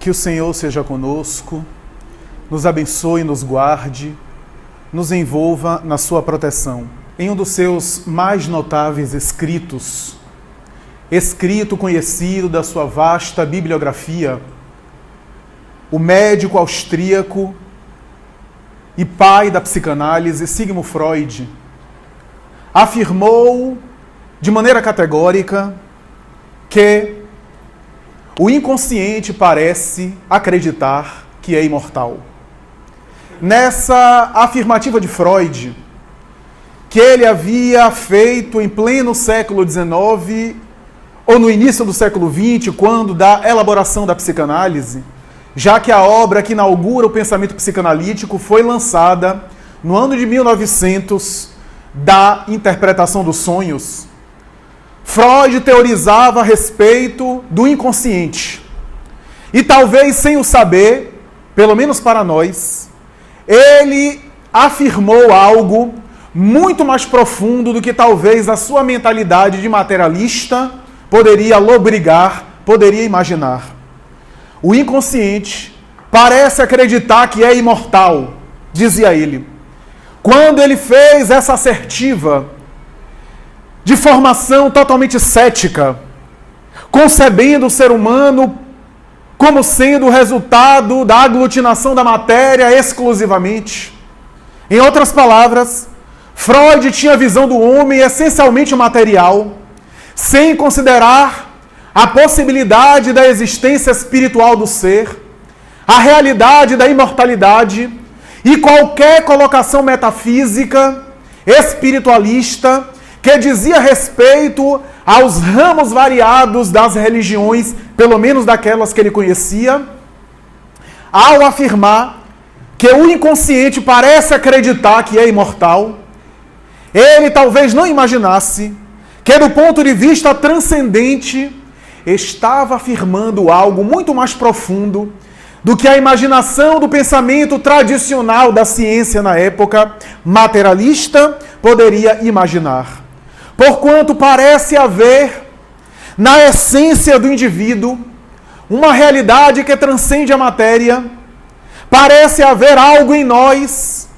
Que o Senhor seja conosco, nos abençoe, nos guarde, nos envolva na sua proteção. Em um dos seus mais notáveis escritos, escrito conhecido da sua vasta bibliografia, o médico austríaco e pai da psicanálise, Sigmund Freud, afirmou de maneira categórica que o inconsciente parece acreditar que é imortal. Nessa afirmativa de Freud, que ele havia feito em pleno século XIX ou no início do século XX, quando da elaboração da psicanálise, já que a obra que inaugura o pensamento psicanalítico foi lançada no ano de 1900, da interpretação dos sonhos, Freud teorizava a respeito do inconsciente. E talvez sem o saber, pelo menos para nós, ele afirmou algo muito mais profundo do que talvez a sua mentalidade de materialista poderia lobrigar, poderia imaginar. O inconsciente parece acreditar que é imortal, dizia ele. Quando ele fez essa assertiva de formação totalmente cética, concebendo o ser humano como sendo o resultado da aglutinação da matéria exclusivamente. Em outras palavras, Freud tinha a visão do homem essencialmente material, sem considerar a possibilidade da existência espiritual do ser, a realidade da imortalidade e qualquer colocação metafísica, espiritualista, que dizia respeito aos ramos variados das religiões, pelo menos daquelas que ele conhecia, ao afirmar que o inconsciente parece acreditar que é imortal, ele talvez não imaginasse que, do ponto de vista transcendente, estava afirmando algo muito mais profundo do que a imaginação do pensamento tradicional da ciência na época materialista poderia imaginar. Porquanto parece haver, na essência do indivíduo, uma realidade que transcende a matéria, parece haver algo em nós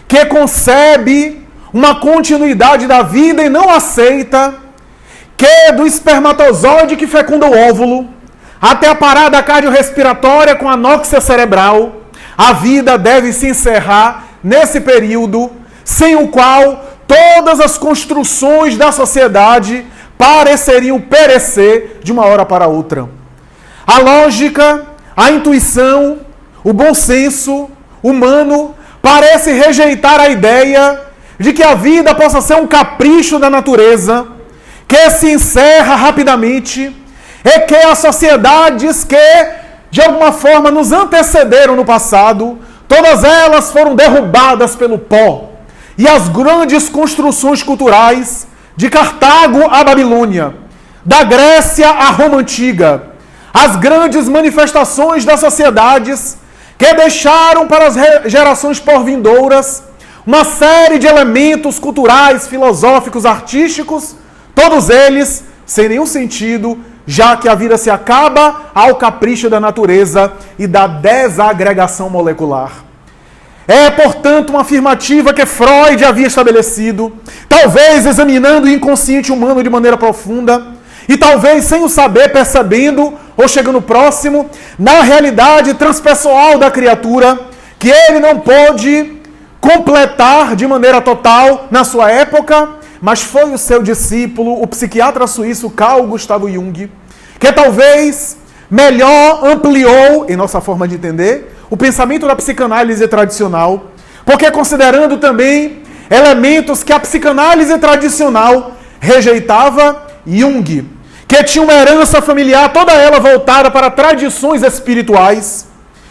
que concebe uma continuidade da vida e não aceita que do espermatozoide que fecunda o óvulo até a parada cardiorrespiratória com anóxia cerebral, a vida deve se encerrar nesse período, sem o qual todas as construções da sociedade pareceriam perecer de uma hora para outra. A lógica, a intuição, o bom senso humano parece rejeitar a ideia de que a vida possa ser um capricho da natureza, que se encerra rapidamente, e que as sociedades que, de alguma forma, nos antecederam no passado, todas elas foram derrubadas pelo pó. E as grandes construções culturais, de Cartago à Babilônia, da Grécia à Roma Antiga, as grandes manifestações das sociedades que deixaram para as gerações por-vindouras uma série de elementos culturais, filosóficos, artísticos, todos eles sem nenhum sentido, já que a vida se acaba ao capricho da natureza e da desagregação molecular. É, portanto, uma afirmativa que Freud havia estabelecido, talvez examinando o inconsciente humano de maneira profunda, e talvez sem o saber, percebendo, ou chegando próximo, na realidade transpessoal da criatura, que ele não pôde completar de maneira total na sua época, mas foi o seu discípulo, o psiquiatra suíço Carl Gustav Jung, que talvez melhor ampliou, em nossa forma de entender, o pensamento da psicanálise tradicional, porque considerando também elementos que a psicanálise tradicional rejeitava, Jung, que tinha uma herança familiar, toda ela voltada para tradições espirituais,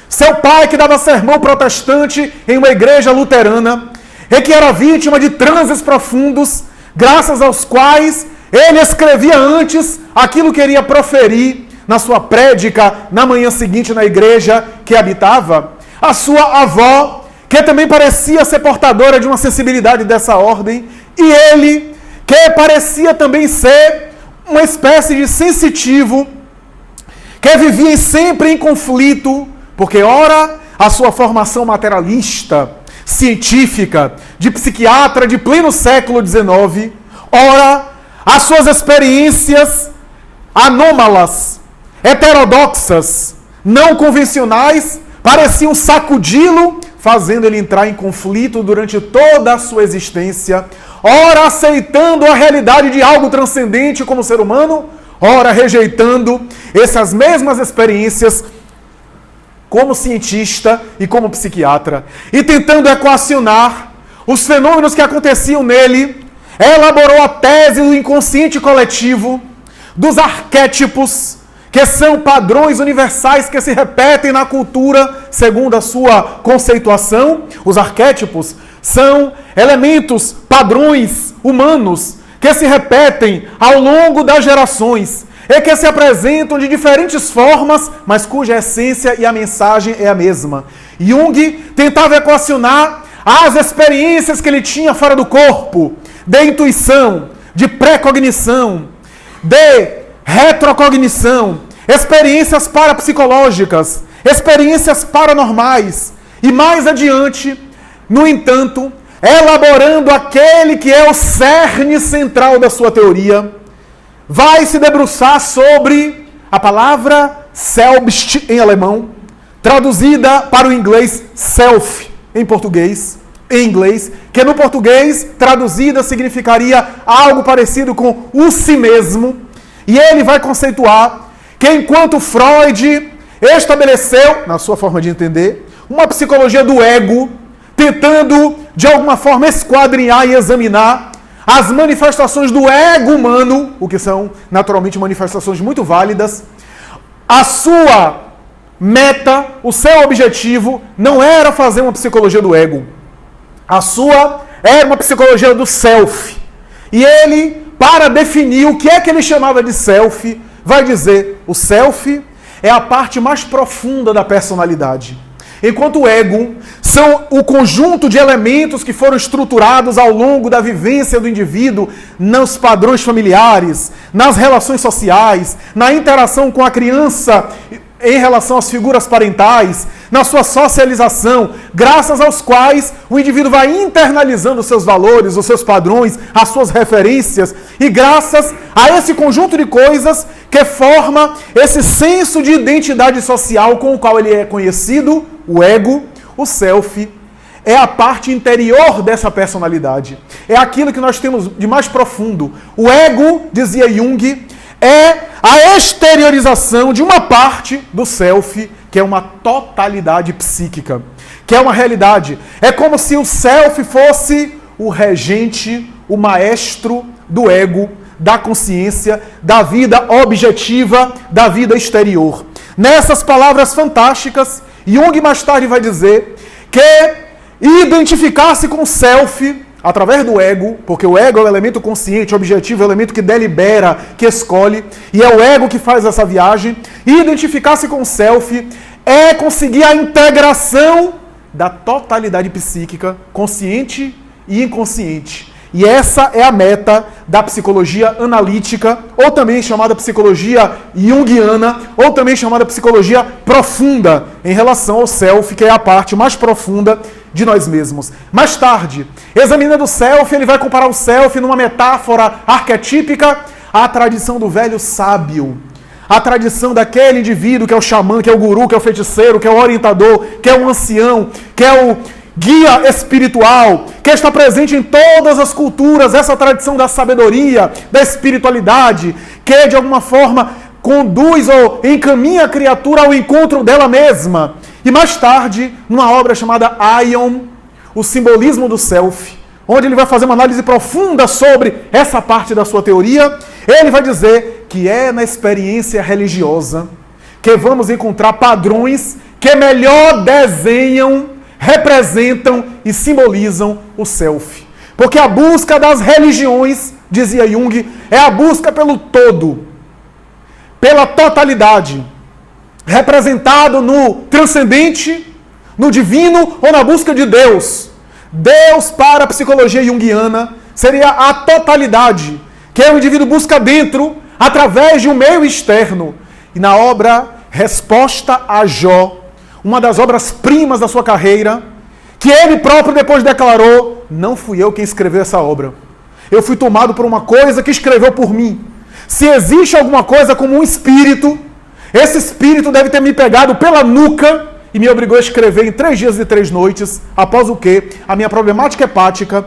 seu pai que dava sermão protestante em uma igreja luterana, e que era vítima de transes profundos, graças aos quais ele escrevia antes aquilo que iria proferir na sua prédica na manhã seguinte na igreja que habitava. A sua avó, que também parecia ser portadora de uma sensibilidade dessa ordem, e ele, que parecia também ser uma espécie de sensitivo, que vivia sempre em conflito, porque ora a sua formação materialista, científica, de psiquiatra de pleno século XIX, ora as suas experiências anômalas, heterodoxas, não convencionais, pareciam sacudi-lo, fazendo ele entrar em conflito durante toda a sua existência, ora aceitando a realidade de algo transcendente como ser humano, ora rejeitando essas mesmas experiências como cientista e como psiquiatra, e tentando equacionar os fenômenos que aconteciam nele, elaborou a tese do inconsciente coletivo, dos arquétipos, que são padrões universais que se repetem na cultura segundo a sua conceituação. Os arquétipos são elementos, padrões humanos que se repetem ao longo das gerações e que se apresentam de diferentes formas, mas cuja essência e a mensagem é a mesma. Jung tentava equacionar as experiências que ele tinha fora do corpo, de intuição, de pré-cognição, de retrocognição, experiências parapsicológicas, experiências paranormais, e mais adiante, no entanto, elaborando aquele que é o cerne central da sua teoria, vai se debruçar sobre a palavra Selbst em alemão, traduzida para o inglês self em português, em inglês, que no português traduzida significaria algo parecido com o si mesmo, e ele vai conceituar que enquanto Freud estabeleceu, na sua forma de entender, uma psicologia do ego, tentando de alguma forma esquadrinhar e examinar as manifestações do ego humano, o que são naturalmente manifestações muito válidas, a sua meta, o seu objetivo não era fazer uma psicologia do ego. A sua era uma psicologia do self. E ele, para definir o que é que ele chamava de self, vai dizer: o self é a parte mais profunda da personalidade. Enquanto o ego são o conjunto de elementos que foram estruturados ao longo da vivência do indivíduo nos padrões familiares, nas relações sociais, na interação com a criança em relação às figuras parentais, na sua socialização, graças aos quais o indivíduo vai internalizando os seus valores, os seus padrões, as suas referências, e graças a esse conjunto de coisas que forma esse senso de identidade social com o qual ele é conhecido, o ego, o self, é a parte interior dessa personalidade. É aquilo que nós temos de mais profundo. O ego, dizia Jung, é a exteriorização de uma parte do self, que é uma totalidade psíquica, que é uma realidade. É como se o self fosse o regente, o maestro do ego, da consciência, da vida objetiva, da vida exterior. Nessas palavras fantásticas, Jung mais tarde vai dizer que identificar-se com o self através do ego, porque o ego é o elemento consciente, objetivo, é o elemento que delibera, que escolhe, e é o ego que faz essa viagem. Identificar-se com o self é conseguir a integração da totalidade psíquica, consciente e inconsciente. E essa é a meta da psicologia analítica, ou também chamada psicologia junguiana, ou também chamada psicologia profunda, em relação ao self, que é a parte mais profunda de nós mesmos. Mais tarde, examinando o self, ele vai comparar o self numa metáfora arquetípica à tradição do velho sábio, a tradição daquele indivíduo que é o xamã, que é o guru, que é o feiticeiro, que é o orientador, que é o ancião, que é o guia espiritual, que está presente em todas as culturas, essa tradição da sabedoria, da espiritualidade, que de alguma forma conduz ou encaminha a criatura ao encontro dela mesma. E mais tarde, numa obra chamada Aion, o simbolismo do self, onde ele vai fazer uma análise profunda sobre essa parte da sua teoria, ele vai dizer que é na experiência religiosa que vamos encontrar padrões que melhor desenham, representam e simbolizam o self. Porque a busca das religiões, dizia Jung, é a busca pelo todo, pela totalidade, representado no transcendente, no divino ou na busca de Deus. Deus, para a psicologia junguiana, seria a totalidade, que o indivíduo busca dentro, através de um meio externo. e na obra Resposta a Jó, uma das obras-primas da sua carreira, que ele próprio depois declarou: não fui eu quem escreveu essa obra. Eu fui tomado por uma coisa que escreveu por mim. Se existe alguma coisa como um espírito, esse espírito deve ter me pegado pela nuca e me obrigou a escrever em 3 dias e 3 noites, após o que a minha problemática hepática,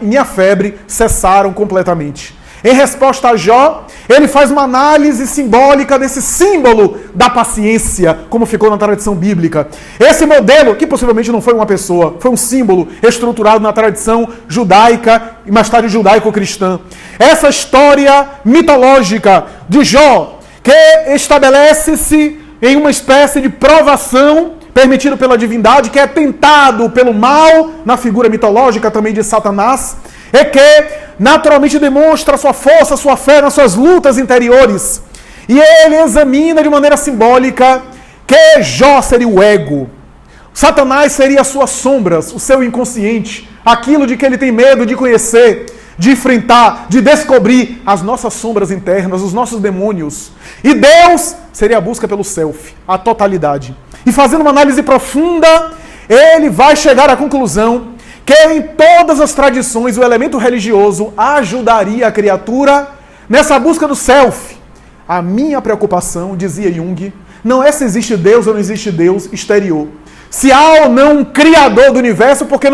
minha febre cessaram completamente. Em resposta a Jó, ele faz uma análise simbólica desse símbolo da paciência, como ficou na tradição bíblica. Esse modelo, que possivelmente não foi uma pessoa, foi um símbolo estruturado na tradição judaica e mais tarde judaico-cristã. Essa história mitológica de Jó, que estabelece-se em uma espécie de provação permitido pela divindade, que é tentado pelo mal, na figura mitológica também de Satanás, e que naturalmente demonstra sua força, sua fé nas suas lutas interiores. E ele examina de maneira simbólica que Jó seria o ego. Satanás seria as suas sombras, o seu inconsciente, aquilo de que ele tem medo de conhecer, de enfrentar, de descobrir as nossas sombras internas, os nossos demônios. E Deus seria a busca pelo self, a totalidade. E fazendo uma análise profunda, ele vai chegar à conclusão que em todas as tradições o elemento religioso ajudaria a criatura nessa busca do self. A minha preocupação, dizia Jung, não é se existe Deus ou não existe Deus exterior. Se há ou não um criador do universo, porque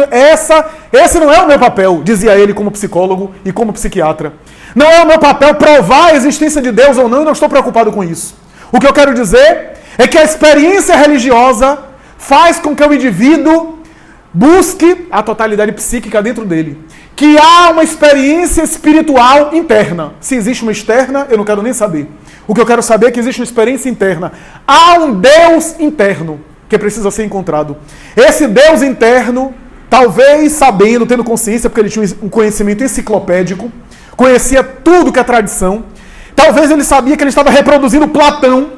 esse não é o meu papel, dizia ele como psicólogo e como psiquiatra. Não é o meu papel provar a existência de Deus ou não, e não estou preocupado com isso. O que eu quero dizer é que a experiência religiosa faz com que o indivíduo busque a totalidade psíquica dentro dele. Que há uma experiência espiritual interna. Se existe uma externa, eu não quero nem saber. O que eu quero saber é que existe uma experiência interna. Há um Deus interno que precisa ser encontrado. Esse Deus interno, talvez sabendo, tendo consciência, porque ele tinha um conhecimento enciclopédico, conhecia tudo que é tradição, talvez ele sabia que ele estava reproduzindo Platão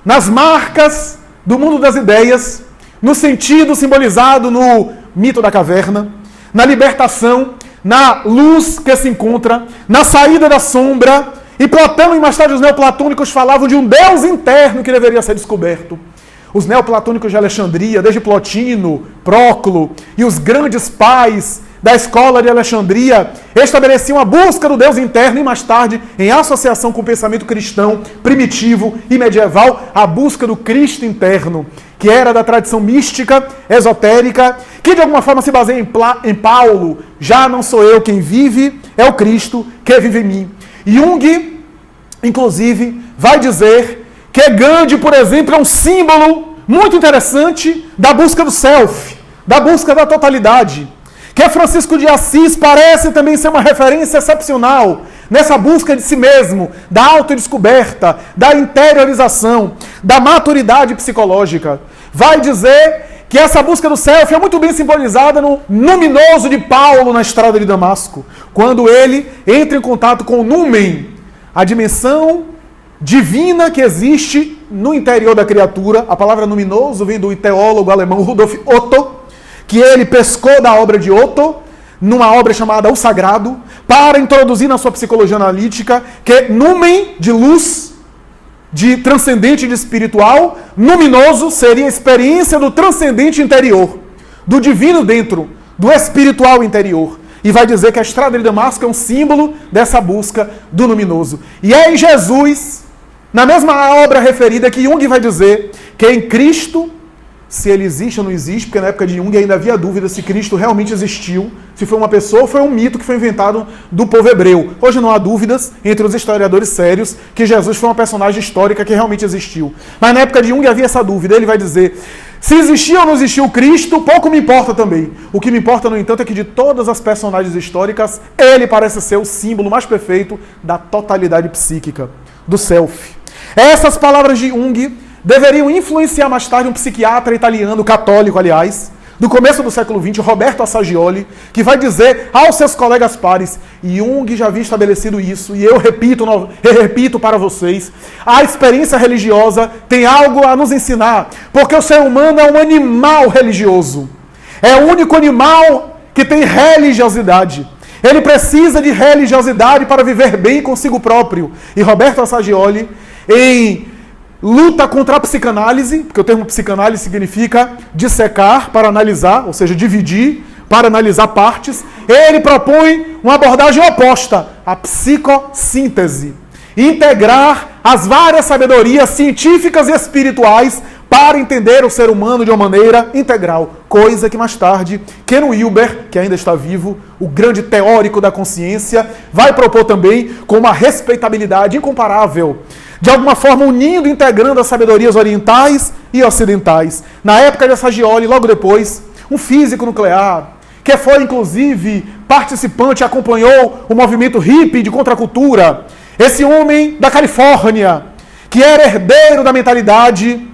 nas marcas do mundo das ideias, no sentido simbolizado no mito da caverna, na libertação, na luz que se encontra, na saída da sombra. E Platão e mais tarde os neoplatônicos falavam de um Deus interno que deveria ser descoberto. Os neoplatônicos de Alexandria, desde Plotino, Próclo e os grandes pais da escola de Alexandria, estabeleciam a busca do Deus interno e mais tarde, em associação com o pensamento cristão primitivo e medieval, a busca do Cristo interno, que era da tradição mística, esotérica, que de alguma forma se baseia em Paulo: já não sou eu quem vive, é o Cristo que vive em mim. Jung, inclusive, vai dizer que Gandhi, por exemplo, é um símbolo muito interessante da busca do self, da busca da totalidade. Que Francisco de Assis parece também ser uma referência excepcional nessa busca de si mesmo, da autodescoberta, da interiorização, da maturidade psicológica. Vai dizer que essa busca do self é muito bem simbolizada no luminoso de Paulo na estrada de Damasco, quando ele entra em contato com o numen, a dimensão divina que existe no interior da criatura. A palavra luminoso vem do teólogo alemão Rudolf Otto, que ele pescou da obra de Otto, numa obra chamada O Sagrado, para introduzir na sua psicologia analítica que numen, de luz, de transcendente e de espiritual, luminoso seria a experiência do transcendente interior, do divino dentro, do espiritual interior. E vai dizer que a estrada de Damasco é um símbolo dessa busca do luminoso. E é em Jesus, na mesma obra referida, que Jung vai dizer que em Cristo, se ele existe ou não existe, porque na época de Jung ainda havia dúvida se Cristo realmente existiu, se foi uma pessoa ou foi um mito que foi inventado do povo hebreu. Hoje não há dúvidas entre os historiadores sérios que Jesus foi uma personagem histórica que realmente existiu. Mas na época de Jung havia essa dúvida. Ele vai dizer: se existiu ou não existiu Cristo, pouco me importa também. O que me importa, no entanto, é que de todas as personagens históricas, ele parece ser o símbolo mais perfeito da totalidade psíquica, do self. Essas palavras de Jung deveriam influenciar mais tarde um psiquiatra italiano, católico, aliás, do começo do século XX, Roberto Assagioli, que vai dizer aos seus colegas pares: Jung já havia estabelecido isso, e eu repito para vocês, a experiência religiosa tem algo a nos ensinar, porque o ser humano é um animal religioso. É o único animal que tem religiosidade. Ele precisa de religiosidade para viver bem consigo próprio. E Roberto Assagioli, em luta contra a psicanálise, porque o termo psicanálise significa dissecar para analisar, ou seja, dividir para analisar partes. Ele propõe uma abordagem oposta, a psicossíntese. Integrar as várias sabedorias científicas e espirituais para entender o ser humano de uma maneira integral. Coisa que mais tarde, Ken Wilber, que ainda está vivo, o grande teórico da consciência, vai propor também com uma respeitabilidade incomparável. De alguma forma unindo e integrando as sabedorias orientais e ocidentais. Na época de Assagioli, logo depois, um físico nuclear, que foi inclusive participante e acompanhou o movimento hippie de contracultura, esse homem da Califórnia, que era herdeiro da mentalidade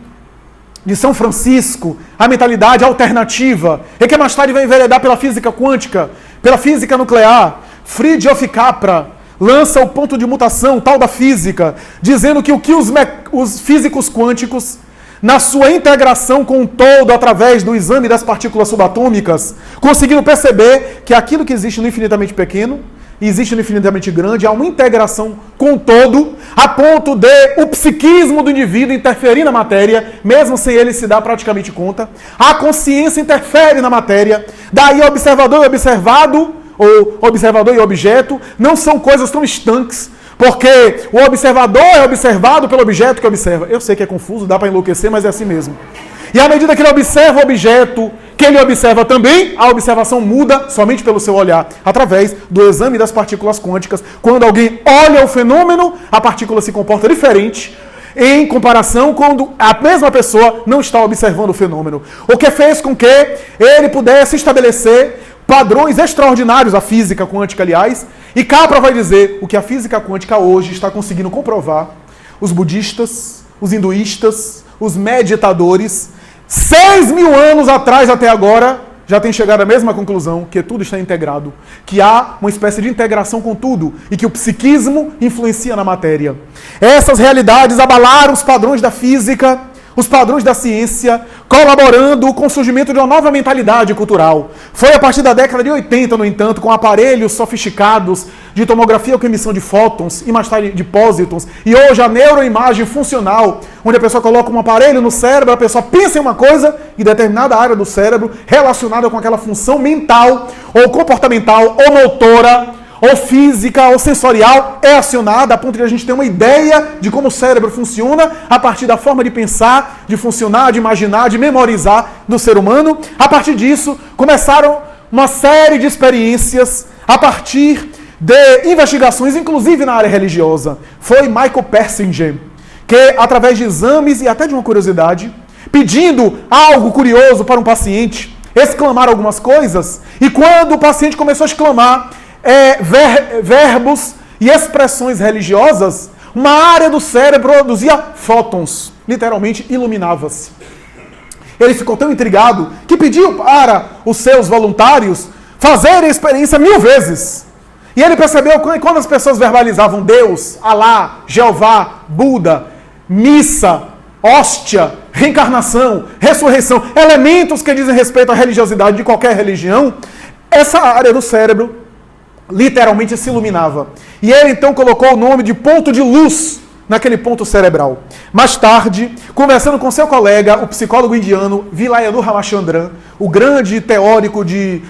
de São Francisco, a mentalidade alternativa, e que mais tarde vai enveredar pela física quântica, pela física nuclear, Fritjof Capra, lança o ponto de mutação, tal da física, dizendo que o que os físicos quânticos, na sua integração com o todo, através do exame das partículas subatômicas, conseguiram perceber que aquilo que existe no infinitamente pequeno, e existe no infinitamente grande, há uma integração com o todo, a ponto de o psiquismo do indivíduo interferir na matéria, mesmo sem ele se dar praticamente conta. A consciência interfere na matéria, daí observador e observado, ou observador e objeto, não são coisas tão estanques, porque o observador é observado pelo objeto que observa. Eu sei que é confuso, dá para enlouquecer, mas é assim mesmo. E à medida que ele observa o objeto, que ele observa também, a observação muda somente pelo seu olhar, através do exame das partículas quânticas. Quando alguém olha o fenômeno, a partícula se comporta diferente em comparação quando a mesma pessoa não está observando o fenômeno. O que fez com que ele pudesse estabelecer padrões extraordinários, a física quântica, aliás, e Capra vai dizer o que a física quântica hoje está conseguindo comprovar. Os budistas, os hinduístas, os meditadores, 6.000 anos atrás até agora, já tem chegado à mesma conclusão, que tudo está integrado, que há uma espécie de integração com tudo e que o psiquismo influencia na matéria. Essas realidades abalaram os padrões da física, os padrões da ciência, colaborando com o surgimento de uma nova mentalidade cultural. Foi a partir da década de 80, no entanto, com aparelhos sofisticados de tomografia com emissão de fótons e mais tarde de pósitons, e hoje a neuroimagem funcional, onde a pessoa coloca um aparelho no cérebro, a pessoa pensa em uma coisa e determinada área do cérebro relacionada com aquela função mental, ou comportamental, ou motora, ou física, ou sensorial, é acionada a ponto de a gente ter uma ideia de como o cérebro funciona a partir da forma de pensar, de funcionar, de imaginar, de memorizar do ser humano. A partir disso, começaram uma série de experiências a partir de investigações, inclusive na área religiosa. Foi Michael Persinger, que através de exames e até de uma curiosidade, pedindo algo curioso para um paciente, exclamar algumas coisas, e quando o paciente começou a exclamar verbos e expressões religiosas, uma área do cérebro produzia fótons, literalmente iluminava-se. Ele ficou tão intrigado que pediu para os seus voluntários fazerem a experiência 1000 vezes. E ele percebeu que quando as pessoas verbalizavam Deus, Alá, Jeová, Buda, missa, hóstia, reencarnação, ressurreição, elementos que dizem respeito à religiosidade de qualquer religião, essa área do cérebro literalmente se iluminava. E ele então colocou o nome de ponto de luz naquele ponto cerebral. Mais tarde, conversando com seu colega, o psicólogo indiano Vilayanu Ramachandran, o grande teórico de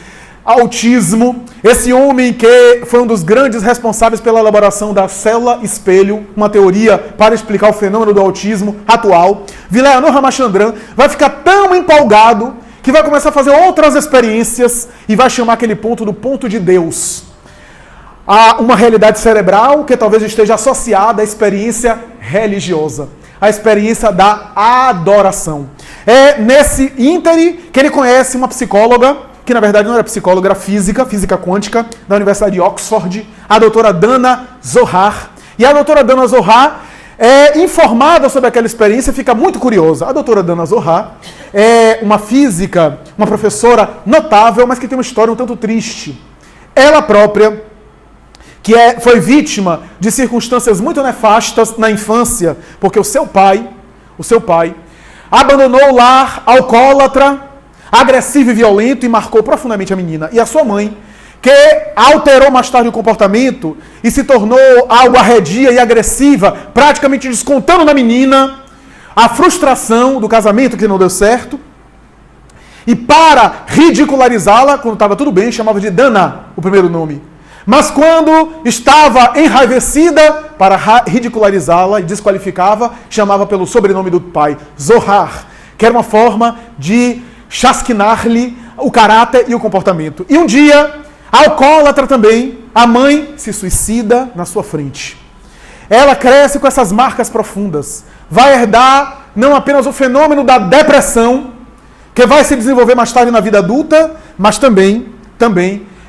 autismo, esse homem que foi um dos grandes responsáveis pela elaboração da célula espelho, uma teoria para explicar o fenômeno do autismo atual, Vilayanu Ramachandran vai ficar tão empolgado que vai começar a fazer outras experiências e vai chamar aquele ponto do ponto de Deus. Há uma realidade cerebral que talvez esteja associada à experiência religiosa, à experiência da adoração. É nesse íntere que ele conhece uma psicóloga, que na verdade não era psicóloga, era física quântica, da Universidade de Oxford, a doutora Dana Zohar. E a doutora Dana Zohar informada sobre aquela experiência, fica muito curiosa. A doutora Dana Zohar é uma física, uma professora notável, mas que tem uma história um tanto triste. Ela própria, que foi vítima de circunstâncias muito nefastas na infância, porque o seu pai, abandonou o lar alcoólatra, agressivo e violento, e marcou profundamente a menina. E a sua mãe, que alterou mais tarde o comportamento e se tornou algo arredia e agressiva, praticamente descontando na menina, a frustração do casamento que não deu certo, e para ridicularizá-la, quando estava tudo bem, chamava de Dana, o primeiro nome. Mas quando estava enraivecida, para ridicularizá-la e desqualificava, chamava pelo sobrenome do pai, Zohar, que era uma forma de chasquinar-lhe o caráter e o comportamento. E um dia, alcoólatra também, a mãe se suicida na sua frente. Ela cresce com essas marcas profundas. Vai herdar não apenas o fenômeno da depressão, que vai se desenvolver mais tarde na vida adulta, mas também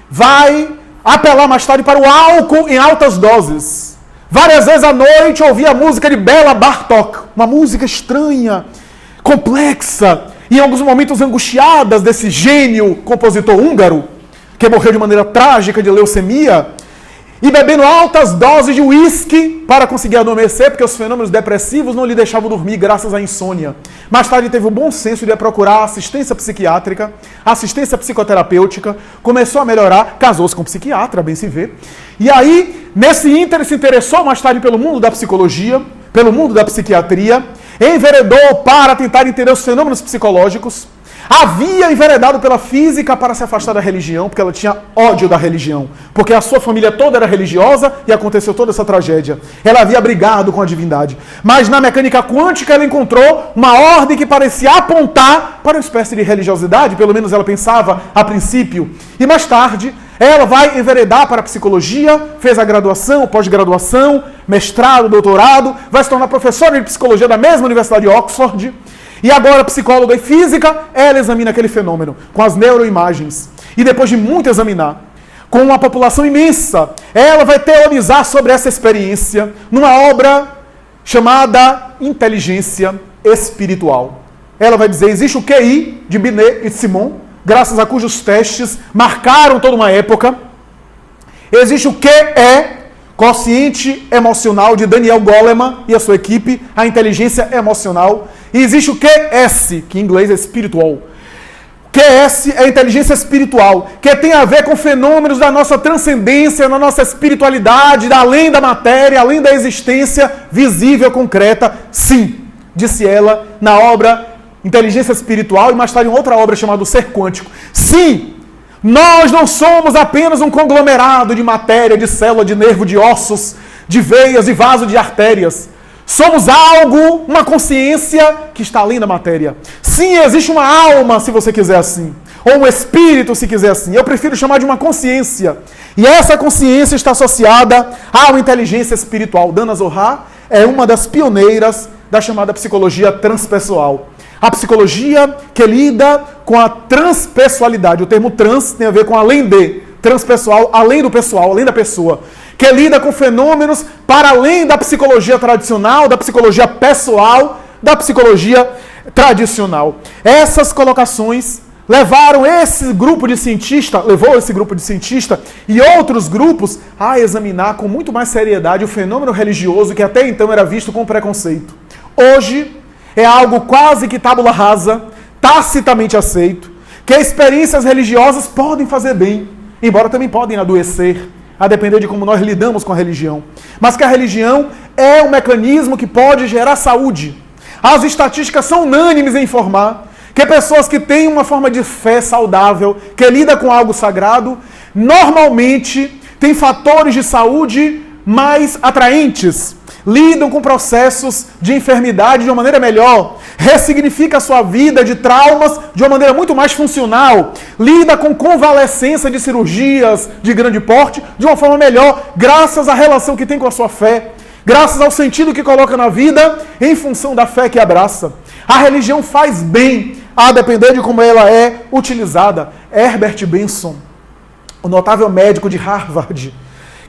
vai apelar mais tarde para o álcool em altas doses. Várias vezes à noite ouvia a música de Bela Bartók, uma música estranha, complexa, e em alguns momentos angustiadas desse gênio compositor húngaro, que morreu de maneira trágica de leucemia, e bebendo altas doses de uísque para conseguir adormecer, porque os fenômenos depressivos não lhe deixavam dormir graças à insônia. Mais tarde teve o bom senso de procurar assistência psiquiátrica, assistência psicoterapêutica, começou a melhorar, casou-se com um psiquiatra, bem se vê. E aí, nesse ínter, se interessou mais tarde pelo mundo da psicologia, pelo mundo da psiquiatria, enveredou para tentar entender os fenômenos psicológicos, havia enveredado pela física para se afastar da religião, porque ela tinha ódio da religião, porque a sua família toda era religiosa e aconteceu toda essa tragédia. Ela havia brigado com a divindade. Mas na mecânica quântica ela encontrou uma ordem que parecia apontar para uma espécie de religiosidade, pelo menos ela pensava a princípio. E mais tarde ela vai enveredar para a psicologia, fez a graduação, pós-graduação, mestrado, doutorado, vai se tornar professora de psicologia da mesma Universidade de Oxford. E agora, psicóloga e física, ela examina aquele fenômeno com as neuroimagens. E depois de muito examinar, com uma população imensa, ela vai teorizar sobre essa experiência numa obra chamada Inteligência Espiritual. Ela vai dizer, existe o QI de Binet e de Simon, graças a cujos testes marcaram toda uma época. Existe o QE, Quociente Emocional, de Daniel Goleman e a sua equipe, a inteligência emocional. E existe o QS, que em inglês é spiritual. QS é a inteligência espiritual, que tem a ver com fenômenos da nossa transcendência, da nossa espiritualidade, além da matéria, além da existência visível, concreta. Sim, disse ela na obra Inteligência Espiritual e mais tarde em outra obra chamada O Ser Quântico. Sim, nós não somos apenas um conglomerado de matéria, de célula, de nervo, de ossos, de veias, de vaso, de artérias. Somos algo, uma consciência que está além da matéria. Sim, existe uma alma, se você quiser assim. Ou um espírito, se quiser assim. Eu prefiro chamar de uma consciência. E essa consciência está associada a uma inteligência espiritual. Dana Zohar é uma das pioneiras da chamada psicologia transpessoal. A psicologia que lida com a transpessoalidade. O termo trans tem a ver com além de. Transpessoal, além do pessoal, além da pessoa. Que lida com fenômenos para além da psicologia tradicional, da psicologia pessoal, da psicologia tradicional. Essas colocações levou esse grupo de cientistas e outros grupos a examinar com muito mais seriedade o fenômeno religioso que até então era visto com preconceito. Hoje é algo quase que tábula rasa, tacitamente aceito, que experiências religiosas podem fazer bem, embora também podem adoecer, a depender de como nós lidamos com a religião. Mas que a religião é um mecanismo que pode gerar saúde. As estatísticas são unânimes em informar que pessoas que têm uma forma de fé saudável, que lida com algo sagrado, normalmente têm fatores de saúde mais atraentes, lidam com processos de enfermidade de uma maneira melhor, ressignifica a sua vida de traumas de uma maneira muito mais funcional, lida com convalescença de cirurgias de grande porte de uma forma melhor, graças à relação que tem com a sua fé, graças ao sentido que coloca na vida em função da fé que abraça. A religião faz bem, a depender de como ela é utilizada. Herbert Benson, o notável médico de Harvard,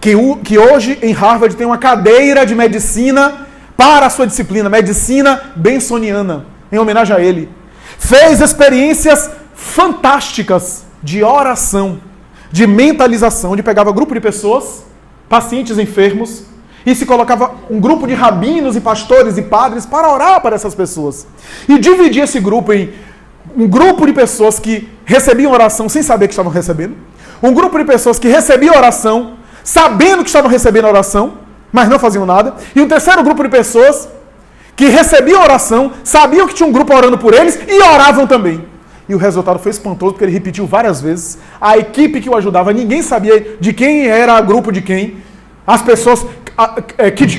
que hoje em Harvard tem uma cadeira de medicina para a sua disciplina, medicina bensoniana, em homenagem a ele. Fez experiências fantásticas de oração, de mentalização, onde pegava grupo de pessoas, pacientes enfermos, e se colocava um grupo de rabinos e pastores e padres para orar para essas pessoas. E dividia esse grupo em um grupo de pessoas que recebiam oração sem saber que estavam recebendo, um grupo de pessoas que recebiam oração sabendo que estavam recebendo a oração, mas não faziam nada. E um terceiro grupo de pessoas que recebiam oração, sabiam que tinha um grupo orando por eles e oravam também. E o resultado foi espantoso, porque ele repetiu várias vezes. A equipe que o ajudava, ninguém sabia de quem era o grupo de quem. As pessoas,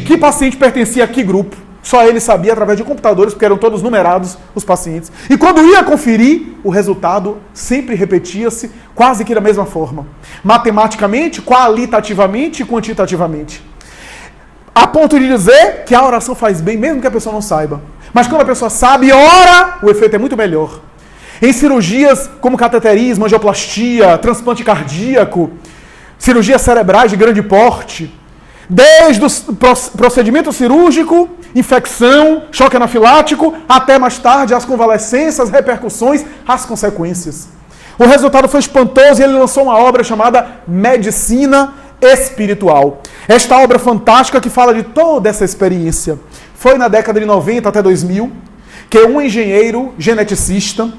que paciente pertencia a que grupo. Só ele sabia através de computadores, porque eram todos numerados os pacientes. E quando ia conferir, o resultado sempre repetia-se quase que da mesma forma. Matematicamente, qualitativamente e quantitativamente. A ponto de dizer que a oração faz bem, mesmo que a pessoa não saiba. Mas quando a pessoa sabe e ora, o efeito é muito melhor. Em cirurgias como cateterismo, angioplastia, transplante cardíaco, cirurgias cerebrais de grande porte, desde o procedimento cirúrgico, infecção, choque anafilático, até mais tarde as convalescências, as repercussões, as consequências. O resultado foi espantoso e ele lançou uma obra chamada Medicina Espiritual. Esta obra fantástica que fala de toda essa experiência. Foi na década de 90 até 2000 que um engenheiro geneticista,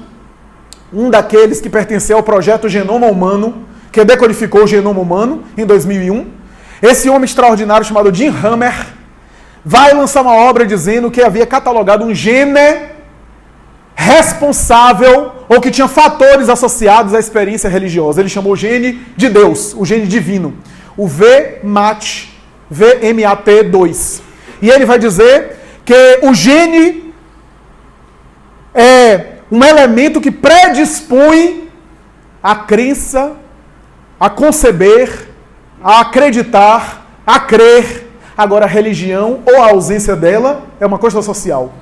um daqueles que pertenceu ao projeto Genoma Humano, que decodificou o genoma humano em 2001, esse homem extraordinário chamado Jim Hammer, vai lançar uma obra dizendo que havia catalogado um gene responsável ou que tinha fatores associados à experiência religiosa. Ele chamou o gene de Deus, o gene divino, o VMAT2. E ele vai dizer que o gene é um elemento que predispõe a crença, a conceber, a acreditar, a crer. Agora, a religião ou a ausência dela é uma coisa social.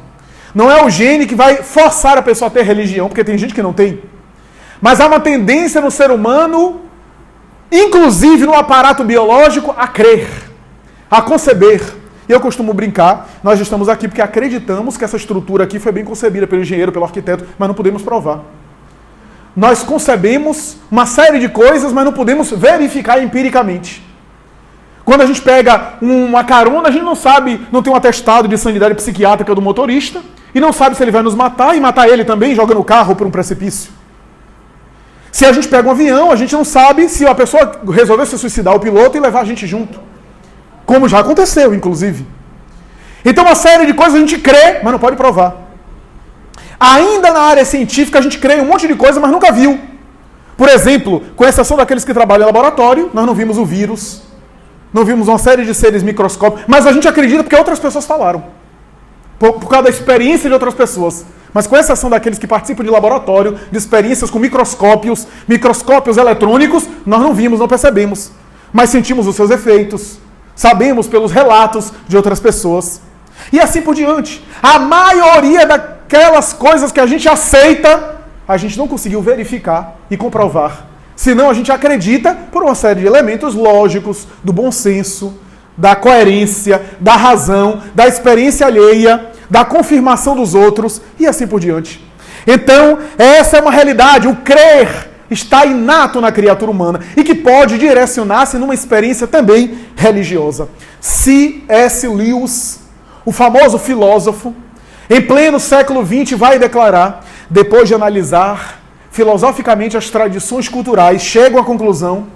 Não é o gene que vai forçar a pessoa a ter religião, porque tem gente que não tem. Mas há uma tendência no ser humano, inclusive no aparato biológico, a crer, a conceber. E eu costumo brincar, nós estamos aqui porque acreditamos que essa estrutura aqui foi bem concebida pelo engenheiro, pelo arquiteto, mas não podemos provar. Nós concebemos uma série de coisas, mas não podemos verificar empiricamente. Quando a gente pega uma carona, a gente não sabe, não tem um atestado de sanidade psiquiátrica do motorista, e não sabe se ele vai nos matar e matar ele também, jogando o carro por um precipício. Se a gente pega um avião, a gente não sabe se a pessoa resolveu se suicidar, o piloto, e levar a gente junto. Como já aconteceu, inclusive. Então, uma série de coisas a gente crê, mas não pode provar. Ainda na área científica, a gente crê em um monte de coisa, mas nunca viu. Por exemplo, com exceção daqueles que trabalham em laboratório, nós não vimos o vírus, não vimos uma série de seres microscópicos, mas a gente acredita porque outras pessoas falaram. Por causa da experiência de outras pessoas. Mas com exceção daqueles que participam de laboratório, de experiências com microscópios eletrônicos, nós não vimos, não percebemos. Mas sentimos os seus efeitos. Sabemos pelos relatos de outras pessoas. E assim por diante. A maioria daquelas coisas que a gente aceita, a gente não conseguiu verificar e comprovar. Senão a gente acredita por uma série de elementos lógicos, do bom senso, da coerência, da razão, da experiência alheia, da confirmação dos outros e assim por diante. Então, essa é uma realidade. O crer está inato na criatura humana e que pode direcionar-se numa experiência também religiosa. C.S. Lewis, o famoso filósofo, em pleno século XX, vai declarar, depois de analisar filosoficamente as tradições culturais, chegam à conclusão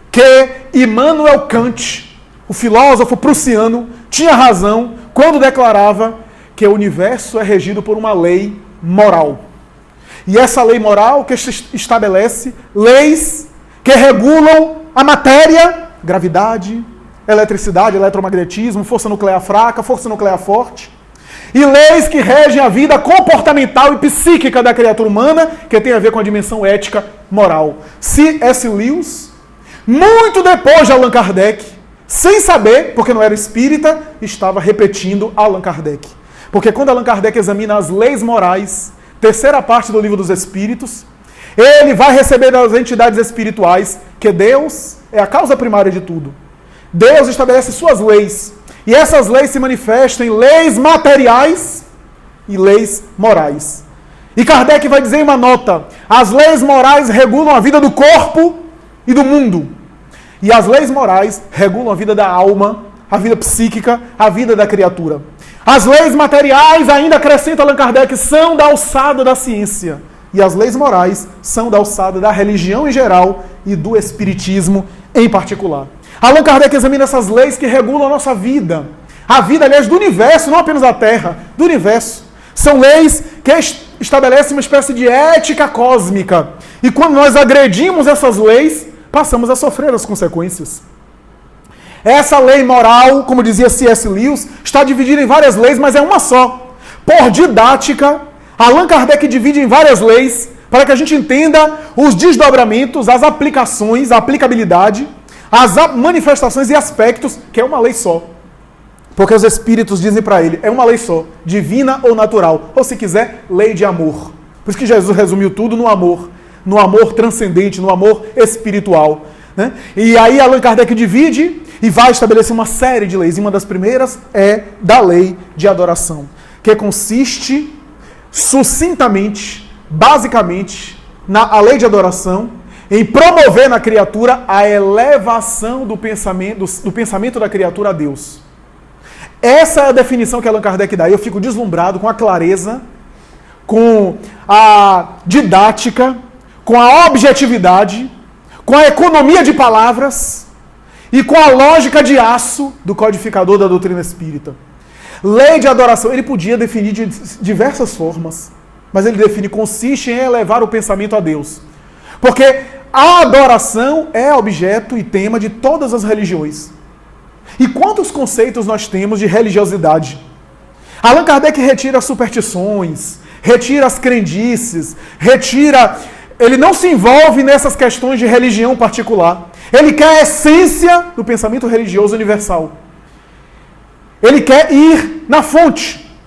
que Immanuel Kant, o filósofo prussiano, tinha razão quando declarava que o universo é regido por uma lei moral. E essa lei moral que estabelece leis que regulam a matéria, gravidade, eletricidade, eletromagnetismo, força nuclear fraca, força nuclear forte, e leis que regem a vida comportamental e psíquica da criatura humana, que tem a ver com a dimensão ética moral. C.S. Lewis, muito depois de Allan Kardec, sem saber, porque não era espírita, estava repetindo Allan Kardec. Porque quando Allan Kardec examina as leis morais, terceira parte do Livro dos Espíritos, ele vai receber das entidades espirituais que Deus é a causa primária de tudo. Deus estabelece suas leis. E essas leis se manifestam em leis materiais e leis morais. E Kardec vai dizer em uma nota, as leis morais regulam a vida do corpo e do mundo. E as leis morais regulam a vida da alma, a vida psíquica, a vida da criatura. As leis materiais, ainda acrescenta Allan Kardec, são da alçada da ciência. E as leis morais são da alçada da religião em geral e do espiritismo em particular. Allan Kardec examina essas leis que regulam a nossa vida. A vida, aliás, do universo, não apenas da Terra, do do universo. São leis que estabelecem uma espécie de ética cósmica. E quando nós agredimos essas leis, passamos a sofrer as consequências. Essa lei moral, como dizia C.S. Lewis, está dividida em várias leis, mas é uma só. Por didática, Allan Kardec divide em várias leis, para que a gente entenda os desdobramentos, as aplicações, a aplicabilidade, as manifestações e aspectos, que é uma lei só. Porque os espíritos dizem para ele, é uma lei só, divina ou natural, ou se quiser, lei de amor. Por isso que Jesus resumiu tudo no amor transcendente, no amor espiritual. Né? E aí Allan Kardec divide e vai estabelecer uma série de leis. E uma das primeiras é da lei de adoração, que consiste sucintamente, basicamente, a lei de adoração, em promover na criatura a elevação do pensamento da criatura a Deus. Essa é a definição que Allan Kardec dá. E eu fico deslumbrado com a clareza, com a didática, com a objetividade, com a economia de palavras e com a lógica de aço do codificador da doutrina espírita. Lei de adoração, ele podia definir de diversas formas, mas ele define, consiste em elevar o pensamento a Deus. Porque a adoração é objeto e tema de todas as religiões. E quantos conceitos nós temos de religiosidade? Allan Kardec retira as superstições, retira as crendices, ele não se envolve nessas questões de religião particular. Ele quer a essência do pensamento religioso universal. Ele quer ir na fonte.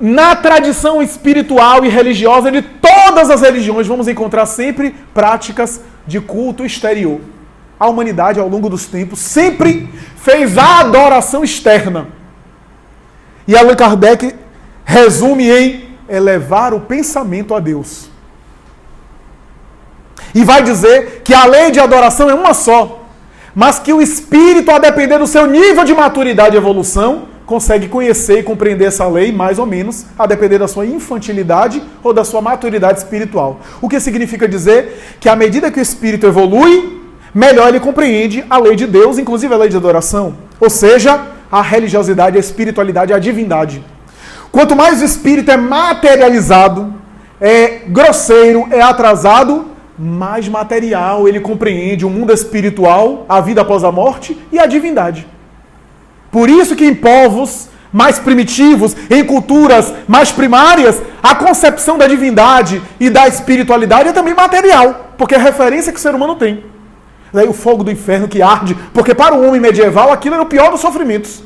Na tradição espiritual e religiosa de todas as religiões, vamos encontrar sempre práticas de culto exterior. A humanidade, ao longo dos tempos, sempre fez a adoração externa. E Allan Kardec resume em elevar o pensamento a Deus. E vai dizer que a lei de adoração é uma só, mas que o espírito, a depender do seu nível de maturidade e evolução, consegue conhecer e compreender essa lei, mais ou menos, a depender da sua infantilidade ou da sua maturidade espiritual. O que significa dizer que, à medida que o espírito evolui, melhor ele compreende a lei de Deus, inclusive a lei de adoração. Ou seja, a religiosidade, a espiritualidade, a divindade. Quanto mais o espírito é materializado, é grosseiro, é atrasado, mais material ele compreende o mundo espiritual, a vida após a morte e a divindade. Por isso que em povos mais primitivos, em culturas mais primárias, a concepção da divindade e da espiritualidade é também material, porque é a referência que o ser humano tem. Daí o fogo do inferno que arde, porque para o homem medieval aquilo era o pior dos sofrimentos.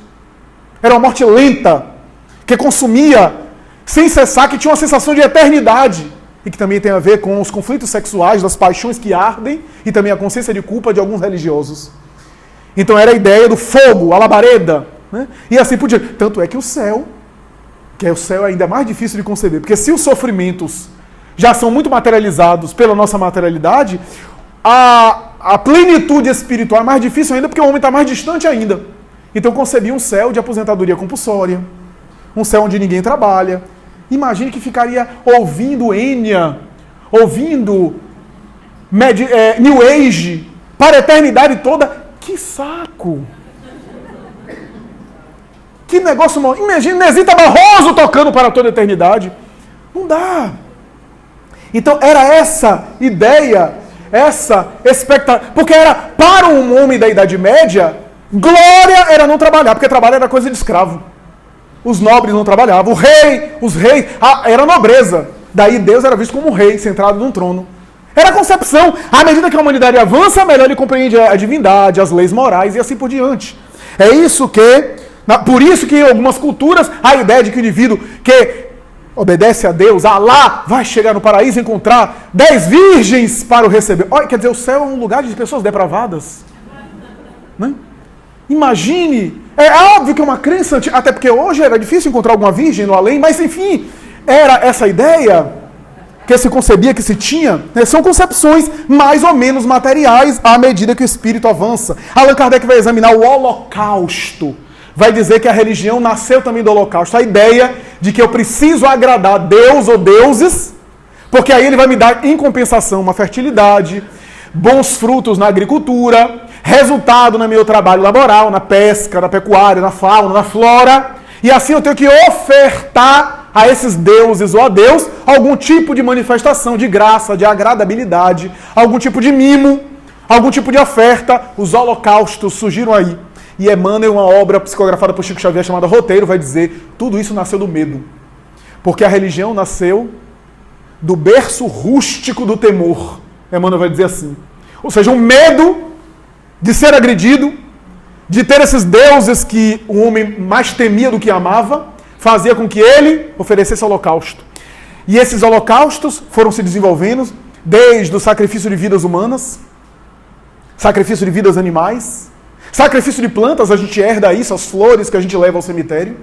Era uma morte lenta, que consumia sem cessar, que tinha uma sensação de eternidade, e que também tem a ver com os conflitos sexuais, das paixões que ardem, e também a consciência de culpa de alguns religiosos. Então era a ideia do fogo, a labareda, né? E assim por diante. Tanto é que o céu é ainda mais difícil de conceber, porque se os sofrimentos já são muito materializados pela nossa materialidade, a plenitude espiritual é mais difícil ainda, porque o homem está mais distante ainda. Então concebia um céu de aposentadoria compulsória, um céu onde ninguém trabalha. Imagine que ficaria ouvindo Enya, ouvindo New Age, para a eternidade toda. Que saco! Que negócio mal. Imagina Nezita Barroso tocando para toda a eternidade. Não dá. Então era essa ideia, essa expectativa. Porque era para um homem da Idade Média, glória era não trabalhar, porque trabalho era coisa de escravo. Os nobres não trabalhavam. Os reis, era nobreza. Daí Deus era visto como um rei, centrado num trono. Era a concepção. À medida que a humanidade avança, melhor ele compreende a divindade, as leis morais e assim por diante. É isso que, por isso que em algumas culturas, a ideia de que o indivíduo que obedece a Deus, a Alá, vai chegar no paraíso e encontrar 10 virgens para o receber. Olha, quer dizer, o céu é um lugar de pessoas depravadas. Né? Imagine, é óbvio que é uma crença, até porque hoje era difícil encontrar alguma virgem no além, mas enfim, era essa ideia que se concebia, que se tinha, né? São concepções mais ou menos materiais à medida que o espírito avança. Allan Kardec vai examinar o holocausto, vai dizer que a religião nasceu também do holocausto, a ideia de que eu preciso agradar Deus ou deuses, porque aí ele vai me dar em compensação uma fertilidade, bons frutos na agricultura, resultado no meu trabalho laboral, na pesca, na pecuária, na fauna, na flora, E assim eu tenho que ofertar a esses deuses ou a Deus algum tipo de manifestação de graça, de agradabilidade, algum tipo de mimo, algum tipo de oferta. Os holocaustos surgiram aí. E Emmanuel, uma obra psicografada por Chico Xavier chamada Roteiro, vai dizer: tudo isso nasceu do medo. Porque a religião nasceu do berço rústico do temor. Emmanuel vai dizer assim. Ou seja, um medo de ser agredido, de ter esses deuses que o homem mais temia do que amava, fazia com que ele oferecesse holocausto. E esses holocaustos foram se desenvolvendo desde o sacrifício de vidas humanas, sacrifício de vidas animais, sacrifício de plantas, a gente herda isso, as flores que a gente leva ao cemitério.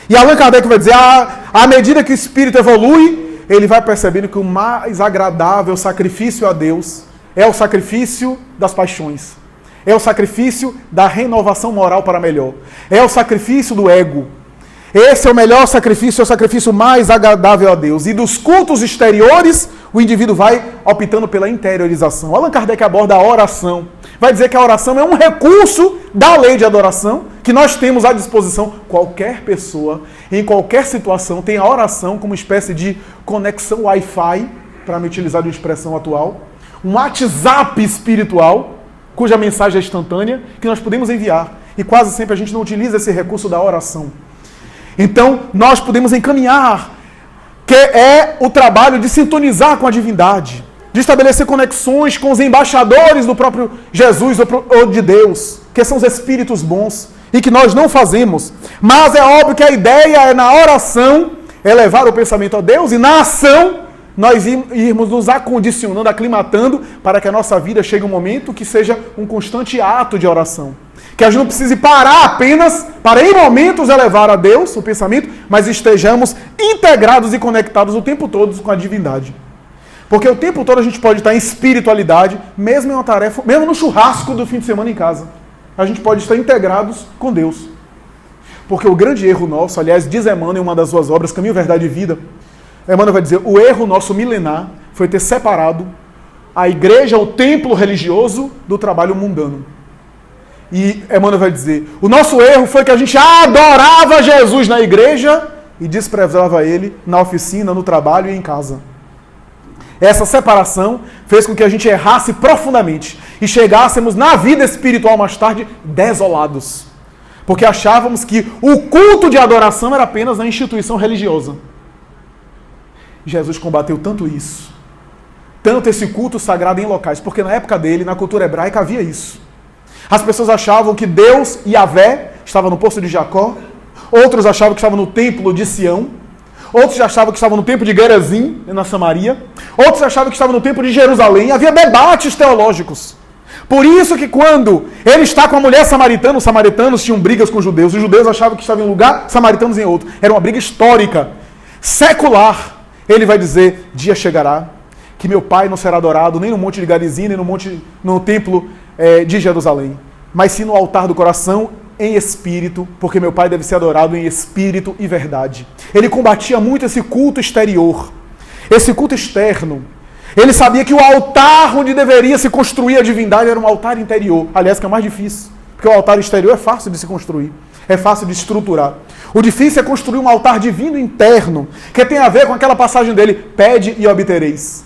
E Allan Kardec vai dizer, à medida que o espírito evolui, ele vai percebendo que o mais agradável sacrifício a Deus é o sacrifício das paixões. É o sacrifício da renovação moral para melhor. É o sacrifício do ego. Esse é o melhor sacrifício, é o sacrifício mais agradável a Deus. E dos cultos exteriores, o indivíduo vai optando pela interiorização. Allan Kardec aborda a oração. Vai dizer que a oração é um recurso da lei de adoração que nós temos à disposição. Qualquer pessoa, em qualquer situação, tem a oração como espécie de conexão Wi-Fi, para me utilizar de uma expressão atual, um WhatsApp espiritual, cuja mensagem é instantânea, que nós podemos enviar. E quase sempre a gente não utiliza esse recurso da oração. Então, nós podemos encaminhar, que é o trabalho de sintonizar com a divindade, de estabelecer conexões com os embaixadores do próprio Jesus ou de Deus, que são os espíritos bons, e que nós não fazemos. Mas é óbvio que a ideia é, na oração, elevar o pensamento a Deus, e na ação, nós irmos nos acondicionando, aclimatando, para que a nossa vida chegue um momento que seja um constante ato de oração. Que a gente não precise parar apenas para, em momentos, elevar a Deus o pensamento, mas estejamos integrados e conectados o tempo todo com a divindade. Porque o tempo todo a gente pode estar em espiritualidade, mesmo em uma tarefa, mesmo no churrasco do fim de semana em casa. A gente pode estar integrados com Deus. Porque o grande erro nosso, aliás, diz Emmanuel em uma das suas obras, Caminho, Verdade e Vida, Emmanuel vai dizer, o erro nosso milenar foi ter separado a igreja, o templo religioso, do trabalho mundano. E Emmanuel vai dizer, o nosso erro foi que a gente adorava Jesus na igreja e desprezava ele na oficina, no trabalho e em casa. Essa separação fez com que a gente errasse profundamente e chegássemos na vida espiritual mais tarde desolados. Porque achávamos que o culto de adoração era apenas na instituição religiosa. Jesus combateu tanto isso, tanto esse culto sagrado em locais, porque na época dele, na cultura hebraica, havia isso. As pessoas achavam que Deus, Yahvé, estava no poço de Jacó, outros achavam que estava no templo de Sião, outros achavam que estava no templo de Gerizim, na Samaria, outros achavam que estava no templo de Jerusalém. Havia debates teológicos. Por isso que quando ele está com a mulher samaritana, os samaritanos tinham brigas com os judeus achavam que estavam em um lugar, samaritanos em outro. Era uma briga histórica, secular. Ele vai dizer, dia chegará, que meu Pai não será adorado nem no monte de Gerizim, nem no templo de Jerusalém, mas sim no altar do coração, em espírito, porque meu Pai deve ser adorado em espírito e verdade. Ele combatia muito esse culto exterior, esse culto externo. Ele sabia que o altar onde deveria se construir a divindade era um altar interior, aliás, que é o mais difícil, porque o altar exterior é fácil de se construir, é fácil de estruturar. O difícil é construir um altar divino interno, que tem a ver com aquela passagem dele, pede e obtereis.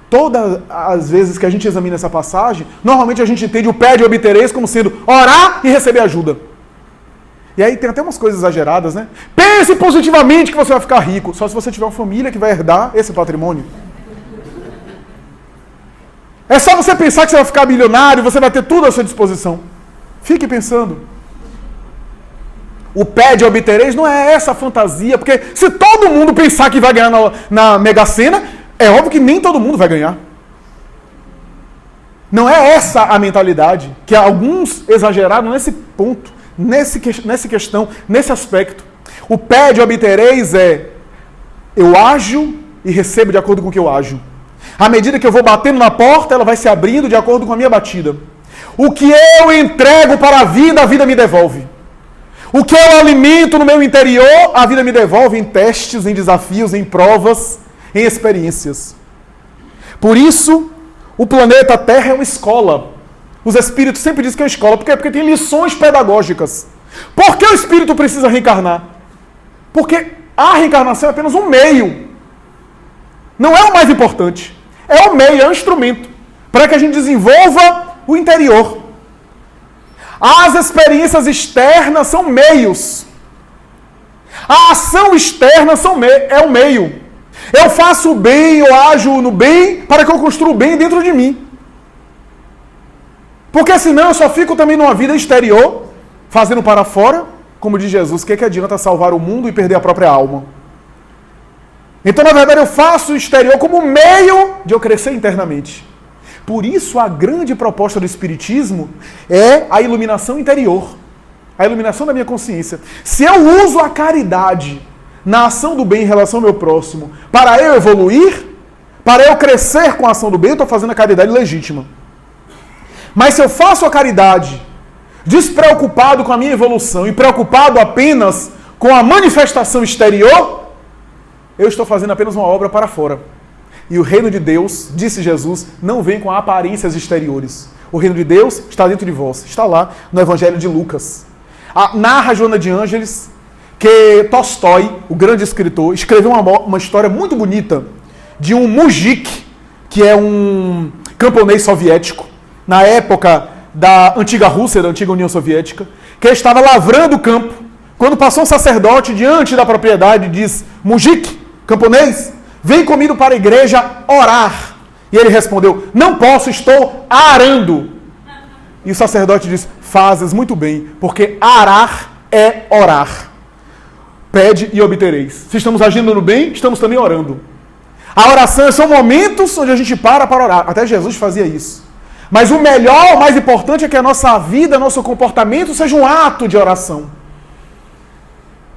Todas as vezes que a gente examina essa passagem, normalmente a gente entende o pede e obtereis como sendo orar e receber ajuda. E aí tem até umas coisas exageradas, né? Pense positivamente que você vai ficar rico, só se você tiver uma família que vai herdar esse patrimônio. É só você pensar que você vai ficar milionário, você vai ter tudo à sua disposição. Fique pensando. O pede e obtereis não é essa fantasia, porque se todo mundo pensar que vai ganhar na Mega Sena, é óbvio que nem todo mundo vai ganhar. Não é essa a mentalidade, que alguns exageraram nesse ponto, nessa questão, nesse aspecto. O pede e obtereis é, eu ajo e recebo de acordo com o que eu ajo. À medida que eu vou batendo na porta, ela vai se abrindo de acordo com a minha batida. O que eu entrego para a vida me devolve. O que eu alimento no meu interior, a vida me devolve em testes, em desafios, em provas, em experiências. Por isso, o planeta Terra é uma escola. Os espíritos sempre dizem que é uma escola. Por quê? Porque tem lições pedagógicas. Por que o espírito precisa reencarnar? Porque a reencarnação é apenas um meio. Não é o mais importante. É o meio, é o instrumento para que a gente desenvolva o interior. As experiências externas são meios. A ação externa é o meio. Eu faço o bem, eu ajo no bem para que eu construa o bem dentro de mim. Porque senão eu só fico também numa vida exterior, fazendo para fora, como diz Jesus, o que adianta salvar o mundo e perder a própria alma? Então, na verdade, eu faço o exterior como meio de eu crescer internamente. Por isso, a grande proposta do Espiritismo é a iluminação interior, a iluminação da minha consciência. Se eu uso a caridade na ação do bem em relação ao meu próximo, para eu evoluir, para eu crescer com a ação do bem, eu estou fazendo a caridade legítima. Mas se eu faço a caridade despreocupado com a minha evolução e preocupado apenas com a manifestação exterior, eu estou fazendo apenas uma obra para fora. E o reino de Deus, disse Jesus, não vem com aparências exteriores. O reino de Deus está dentro de vós. Está lá no Evangelho de Lucas. Narra Joana de Ângeles que Tolstói, o grande escritor, escreveu uma história muito bonita de um mujik, que é um camponês soviético, na época da antiga Rússia, da antiga União Soviética, que estava lavrando o campo. Quando passou um sacerdote diante da propriedade, diz: mujik, camponês, vem comigo para a igreja orar. E ele respondeu: não posso, estou arando. E o sacerdote diz: fazes muito bem, porque arar é orar. Pede e obtereis. Se estamos agindo no bem, estamos também orando. A oração são momentos onde a gente para orar. Até Jesus fazia isso. Mas o melhor, o mais importante é que a nossa vida, nosso comportamento seja um ato de oração.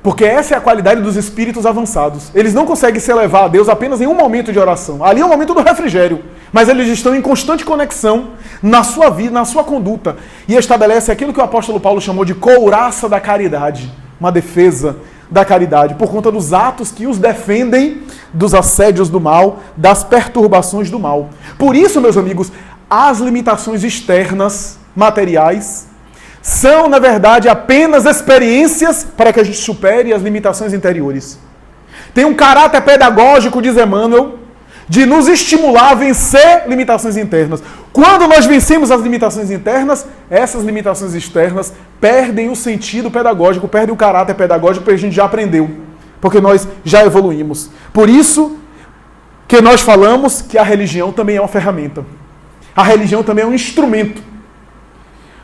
Porque essa é a qualidade dos espíritos avançados. Eles não conseguem se elevar a Deus apenas em um momento de oração. Ali é o momento do refrigério. Mas eles estão em constante conexão na sua vida, na sua conduta. E estabelece aquilo que o apóstolo Paulo chamou de couraça da caridade. Uma defesa da caridade. Por conta dos atos que os defendem dos assédios do mal, das perturbações do mal. Por isso, meus amigos, as limitações externas, materiais, são, na verdade, apenas experiências para que a gente supere as limitações interiores. Tem um caráter pedagógico, diz Emmanuel, de nos estimular a vencer limitações internas. Quando nós vencemos as limitações internas, essas limitações externas perdem o sentido pedagógico, perdem o caráter pedagógico, porque a gente já aprendeu, porque nós já evoluímos. Por isso que nós falamos que a religião também é uma ferramenta. A religião também é um instrumento.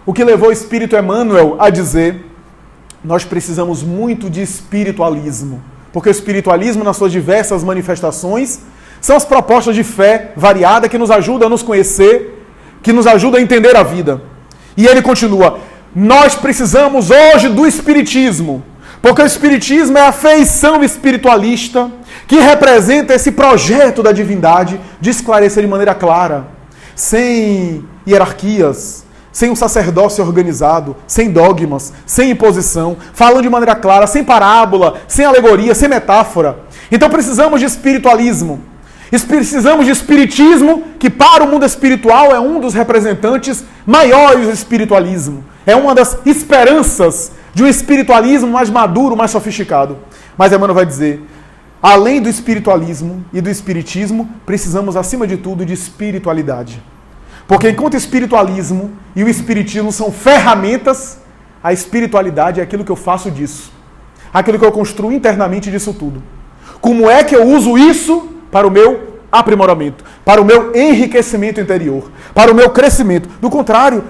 O que levou o Espírito Emmanuel a dizer: nós precisamos muito de espiritualismo. Porque o espiritualismo, nas suas diversas manifestações, são as propostas de fé variada que nos ajudam a nos conhecer, que nos ajudam a entender a vida. E ele continua: nós precisamos hoje do espiritismo. Porque o espiritismo é a feição espiritualista que representa esse projeto da divindade de esclarecer de maneira clara, sem hierarquias, sem um sacerdócio organizado, sem dogmas, sem imposição, falando de maneira clara, sem parábola, sem alegoria, sem metáfora. Então precisamos de espiritualismo. Precisamos de espiritismo, que para o mundo espiritual é um dos representantes maiores do espiritualismo. É uma das esperanças de um espiritualismo mais maduro, mais sofisticado. Mas Emmanuel vai dizer: além do espiritualismo e do espiritismo, precisamos, acima de tudo, de espiritualidade. Porque enquanto o espiritualismo e o espiritismo são ferramentas, a espiritualidade é aquilo que eu faço disso. Aquilo que eu construo internamente disso tudo. Como é que eu uso isso para o meu aprimoramento, para o meu enriquecimento interior, para o meu crescimento? Do contrário,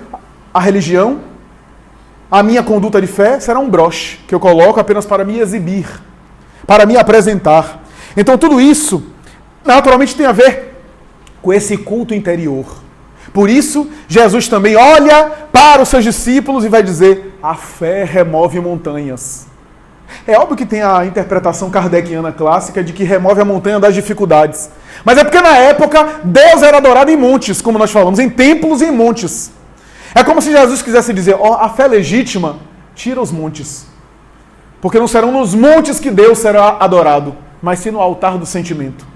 a religião, a minha conduta de fé será um broche que eu coloco apenas para me exibir, para me apresentar. Então tudo isso naturalmente tem a ver com esse culto interior. Por isso, Jesus também olha para os seus discípulos e vai dizer: a fé remove montanhas. É óbvio que tem a interpretação kardeciana clássica de que remove a montanha das dificuldades. Mas é porque na época Deus era adorado em montes, como nós falamos, em templos e em montes. É como se Jesus quisesse dizer: a fé legítima tira os montes. Porque não serão nos montes que Deus será adorado, mas sim no altar do sentimento.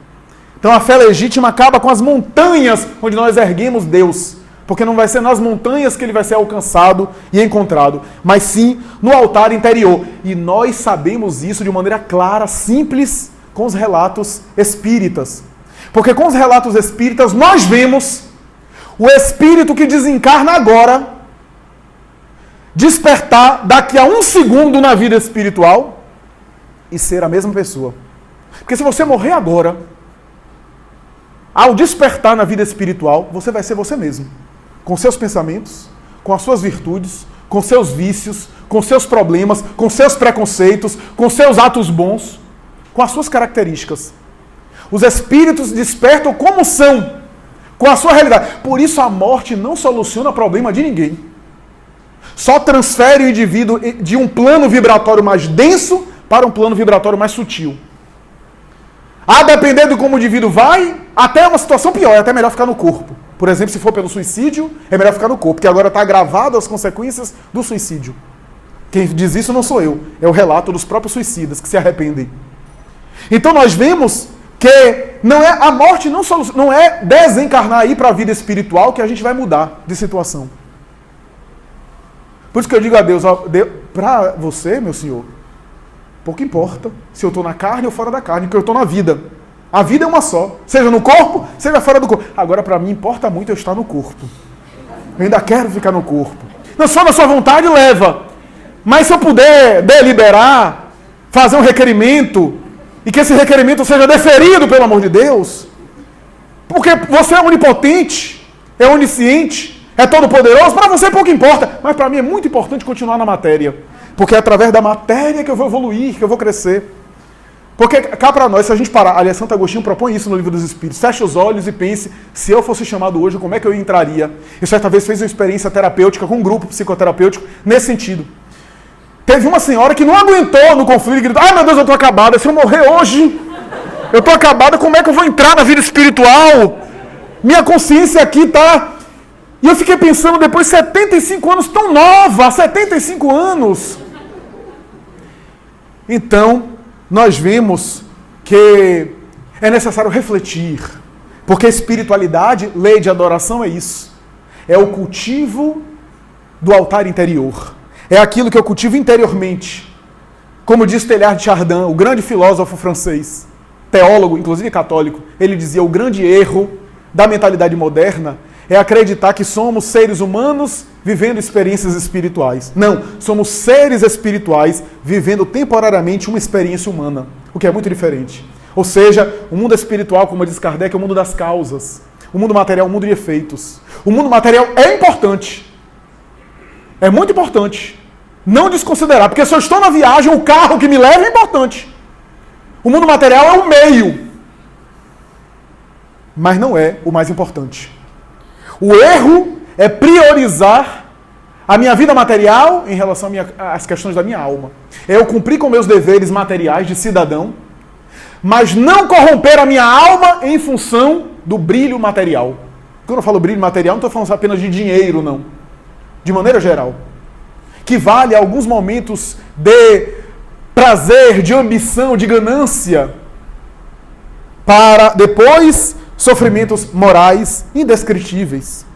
Então a fé legítima acaba com as montanhas onde nós erguemos Deus, Porque não vai ser nas montanhas que ele vai ser alcançado e encontrado, mas sim no altar interior. E nós sabemos isso de maneira clara, simples, com os relatos espíritas. Porque com os relatos espíritas nós vemos o espírito que desencarna agora despertar daqui a um segundo na vida espiritual e ser a mesma pessoa. Porque se você morrer agora, ao despertar na vida espiritual, você vai ser você mesmo. Com seus pensamentos, com as suas virtudes, com seus vícios, com seus problemas, com seus preconceitos, com seus atos bons, com as suas características. Os espíritos despertam como são, com a sua realidade. Por isso a morte não soluciona o problema de ninguém. Só transfere o indivíduo de um plano vibratório mais denso para um plano vibratório mais sutil. A depender de como o indivíduo vai, até uma situação pior, é até melhor ficar no corpo. Por exemplo, se for pelo suicídio, é melhor ficar no corpo, porque agora está agravado as consequências do suicídio. Quem diz isso não sou eu, é o relato dos próprios suicidas que se arrependem. Então nós vemos que a morte não é desencarnar aí para a vida espiritual que a gente vai mudar de situação. Por isso que eu digo a Deus, para você, meu senhor, pouco importa se eu estou na carne ou fora da carne, porque eu estou na vida. A vida é uma só, seja no corpo, seja fora do corpo. Agora, para mim, importa muito eu estar no corpo. Eu ainda quero ficar no corpo. Não só na sua vontade, leva. Mas se eu puder deliberar, fazer um requerimento, e que esse requerimento seja deferido, pelo amor de Deus, porque você é onipotente, é onisciente, é todo-poderoso, para você pouco importa, mas para mim é muito importante continuar na matéria, porque é através da matéria que eu vou evoluir, que eu vou crescer. Porque cá para nós, se a gente parar, aliás, Santo Agostinho propõe isso no Livro dos Espíritos, feche os olhos e pense, se eu fosse chamado hoje, como é que eu entraria? E certa vez fez uma experiência terapêutica com um grupo psicoterapêutico nesse sentido. Teve uma senhora que não aguentou no conflito e gritou, ai meu Deus, eu tô acabada, se eu morrer hoje, eu tô acabada, como é que eu vou entrar na vida espiritual? Minha consciência aqui tá... E eu fiquei pensando, depois de 75 anos, tão nova, 75 anos. Então, nós vemos que é necessário refletir, porque a espiritualidade, lei de adoração é isso. É o cultivo do altar interior. É aquilo que eu cultivo interiormente. Como diz Teilhard de Chardin, o grande filósofo francês, teólogo, inclusive católico, ele dizia, o grande erro da mentalidade moderna é acreditar que somos seres humanos vivendo experiências espirituais. Não, somos seres espirituais vivendo temporariamente uma experiência humana, o que é muito diferente. Ou seja, o mundo espiritual, como diz Kardec, é o mundo das causas. O mundo material é o mundo de efeitos. O mundo material é importante. É muito importante. Não desconsiderar, porque se eu estou na viagem, o carro que me leva é importante. O mundo material é o meio. Mas não é o mais importante. O erro é priorizar a minha vida material em relação às questões da minha alma. É eu cumprir com meus deveres materiais de cidadão, mas não corromper a minha alma em função do brilho material. Quando eu falo brilho material, não estou falando apenas de dinheiro, não. De maneira geral. Que vale alguns momentos de prazer, de ambição, de ganância, para depois sofrimentos morais indescritíveis.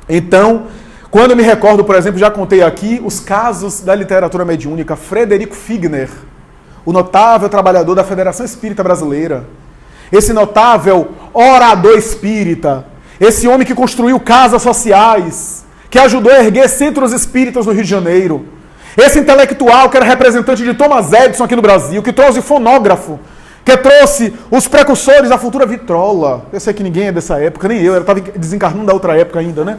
Então, quando eu me recordo, por exemplo, já contei aqui os casos da literatura mediúnica, Frederico Figner, o notável trabalhador da Federação Espírita Brasileira, esse notável orador espírita, esse homem que construiu casas sociais, que ajudou a erguer centros espíritas no Rio de Janeiro, esse intelectual que era representante de Thomas Edison aqui no Brasil, que trouxe fonógrafo, que trouxe os precursores da futura vitrola. Eu sei que ninguém é dessa época, nem eu estava desencarnando da outra época ainda, né?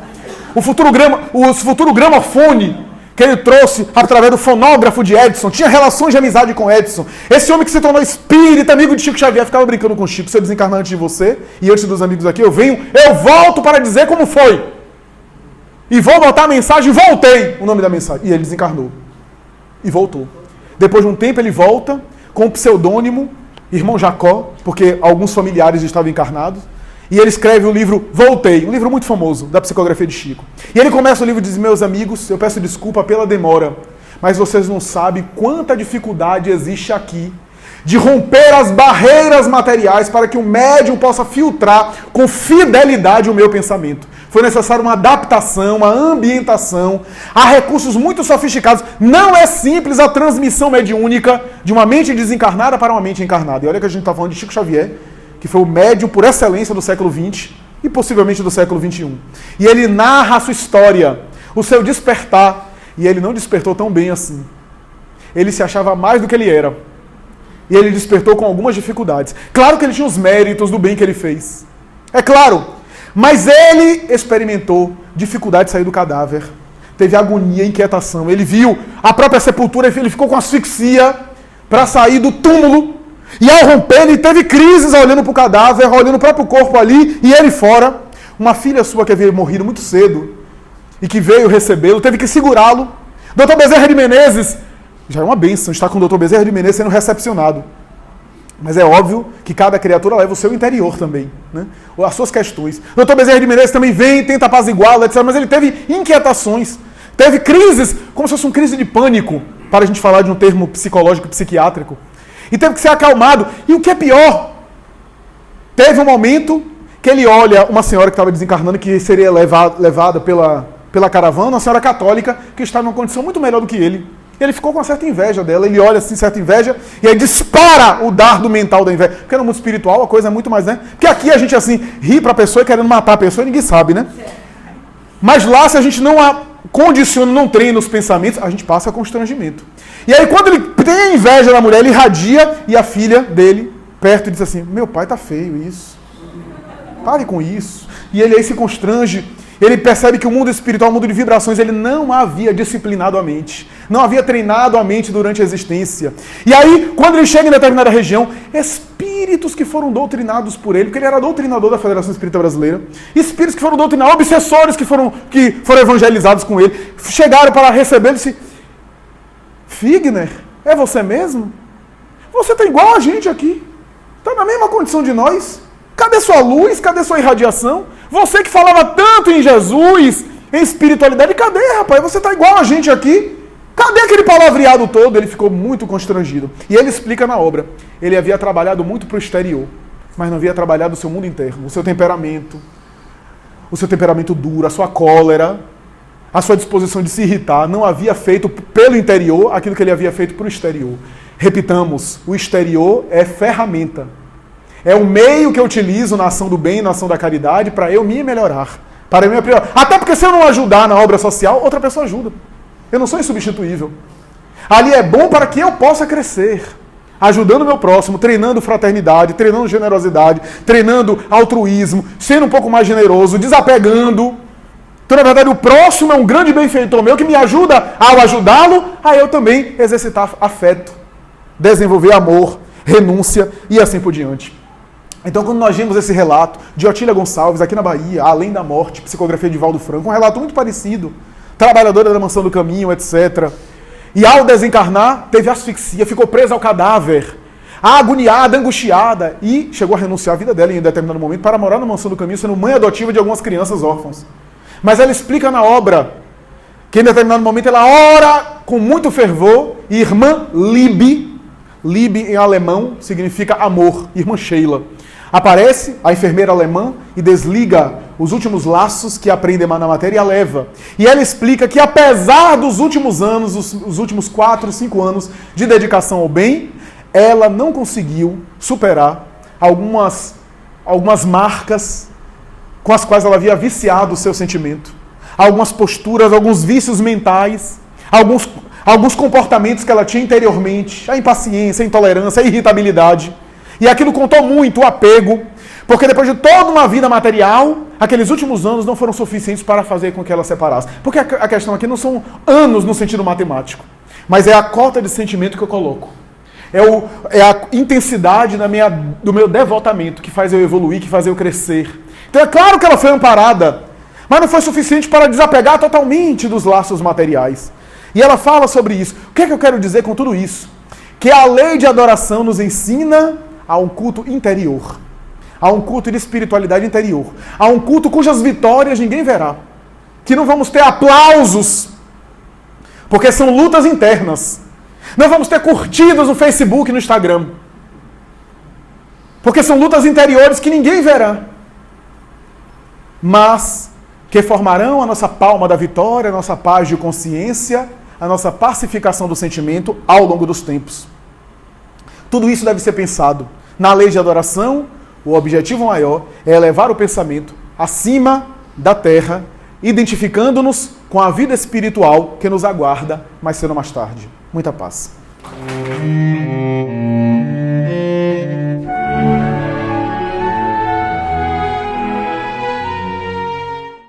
O futuro gramofone que ele trouxe através do fonógrafo de Edison, tinha relações de amizade com Edison. Esse homem que se tornou espírita, amigo de Chico Xavier, ficava brincando com Chico, se eu desencarnar antes de você, e antes dos amigos aqui, eu volto para dizer como foi. E vou botar a mensagem, voltei, o nome da mensagem. E ele desencarnou. E voltou. Depois de um tempo ele volta com o pseudônimo Irmão Jacó, porque alguns familiares estavam encarnados, e ele escreve o livro Voltei, um livro muito famoso, da psicografia de Chico. E ele começa o livro e diz, meus amigos, eu peço desculpa pela demora, mas vocês não sabem quanta dificuldade existe aqui de romper as barreiras materiais para que o médium possa filtrar com fidelidade o meu pensamento. foi necessária uma adaptação, uma ambientação, há recursos muito sofisticados. Não é simples a transmissão mediúnica de uma mente desencarnada para uma mente encarnada. E olha que a gente está falando de Chico Xavier, que foi o médium por excelência do século XX e possivelmente do século XXI. E ele narra a sua história, o seu despertar, e ele não despertou tão bem assim. Ele se achava mais do que ele era. E ele despertou com algumas dificuldades. Claro que ele tinha os méritos do bem que ele fez. É claro. Mas ele experimentou dificuldade de sair do cadáver. Teve agonia, inquietação. Ele viu a própria sepultura, ele ficou com asfixia para sair do túmulo. E ao romper, ele teve crises olhando para o cadáver, olhando o próprio corpo ali e ele fora. Uma filha sua que havia morrido muito cedo e que veio recebê-lo, teve que segurá-lo. Dr. Bezerra de Menezes, já é uma bênção estar com o Dr. Bezerra de Menezes sendo recepcionado. Mas é óbvio que cada criatura leva o seu interior também, né? As suas questões. O Dr. Bezerra de Menezes também vem, tenta apaziguá-lo, etc. Mas ele teve inquietações, teve crises, como se fosse uma crise de pânico, para a gente falar de um termo psicológico, psiquiátrico. E teve que ser acalmado. E o que é pior, teve um momento que ele olha uma senhora que estava desencarnando, que seria levada pela caravana, uma senhora católica, que está numa condição muito melhor do que ele. Ele ficou com uma certa inveja dela, ele olha assim, certa inveja, e aí dispara o dardo mental da inveja. Porque no mundo espiritual a coisa é muito mais, né? Porque aqui a gente assim, ri pra pessoa e querendo matar a pessoa e ninguém sabe, né? Mas lá, se a gente não condiciona, não treina os pensamentos, a gente passa constrangimento. E aí quando ele tem a inveja da mulher, ele irradia, e a filha dele, perto, diz assim, meu pai tá feio isso. Pare com isso. E ele aí se constrange. Ele percebe que o mundo espiritual, o mundo de vibrações, ele não havia disciplinado a mente. Não havia treinado a mente durante a existência. E aí, quando ele chega em determinada região, espíritos que foram doutrinados por ele, porque ele era doutrinador da Federação Espírita Brasileira, espíritos que foram doutrinados, obsessores que foram evangelizados com ele, chegaram para receber ele e disse, Figner, é você mesmo? Você está igual a gente aqui. Está na mesma condição de nós. Cadê sua luz? Cadê sua irradiação? Você que falava tanto em Jesus, em espiritualidade, cadê, rapaz? Você está igual a gente aqui. Cadê aquele palavreado todo? Ele ficou muito constrangido. E ele explica na obra. Ele havia trabalhado muito para o exterior, mas não havia trabalhado o seu mundo interno, o seu temperamento duro, a sua cólera, a sua disposição de se irritar. Não havia feito pelo interior aquilo que ele havia feito para o exterior. Repitamos, o exterior é ferramenta. É o meio que eu utilizo na ação do bem, na ação da caridade, para eu me melhorar. Para eu me aprimorar. Até porque se eu não ajudar na obra social, outra pessoa ajuda. Eu não sou insubstituível. Ali é bom para que eu possa crescer. Ajudando o meu próximo, treinando fraternidade, treinando generosidade, treinando altruísmo, sendo um pouco mais generoso, desapegando. Então, na verdade, o próximo é um grande benfeitor meu que me ajuda ao ajudá-lo, a eu também exercitar afeto, desenvolver amor, renúncia e assim por diante. Então, quando nós vimos esse relato de Otília Gonçalves, aqui na Bahia, Além da Morte, psicografia de Valdo Franco, um relato muito parecido, trabalhadora da Mansão do Caminho, etc. E ao desencarnar, teve asfixia, ficou presa ao cadáver, agoniada, angustiada, e chegou a renunciar à vida dela em determinado momento para morar na Mansão do Caminho, sendo mãe adotiva de algumas crianças órfãs. Mas ela explica na obra que em determinado momento ela ora com muito fervor, e irmã Liebe em alemão significa amor, irmã Sheila. Aparece a enfermeira alemã e desliga os últimos laços que aprende na matéria e a leva. E ela explica que apesar dos últimos anos, os últimos 4, 5 anos de dedicação ao bem, ela não conseguiu superar algumas marcas com as quais ela havia viciado o seu sentimento. Algumas posturas, alguns vícios mentais, alguns comportamentos que ela tinha interiormente, a impaciência, a intolerância, a irritabilidade. E aquilo contou muito, o apego, porque depois de toda uma vida material, aqueles últimos anos não foram suficientes para fazer com que ela separasse. Porque a questão aqui não são anos no sentido matemático, mas é a cota de sentimento que eu coloco. É a intensidade do meu devotamento que faz eu evoluir, que faz eu crescer. Então é claro que ela foi amparada, mas não foi suficiente para desapegar totalmente dos laços materiais. E ela fala sobre isso. O que é que eu quero dizer com tudo isso? Que a lei de adoração nos ensina a um culto interior, a um culto de espiritualidade interior, a um culto cujas vitórias ninguém verá, que não vamos ter aplausos, porque são lutas internas, não vamos ter curtidas no Facebook e no Instagram, porque são lutas interiores que ninguém verá, mas que formarão a nossa palma da vitória, a nossa paz de consciência, a nossa pacificação do sentimento ao longo dos tempos. Tudo isso deve ser pensado. Na lei de adoração, o objetivo maior é elevar o pensamento acima da terra, identificando-nos com a vida espiritual que nos aguarda mais cedo ou mais tarde. Muita paz.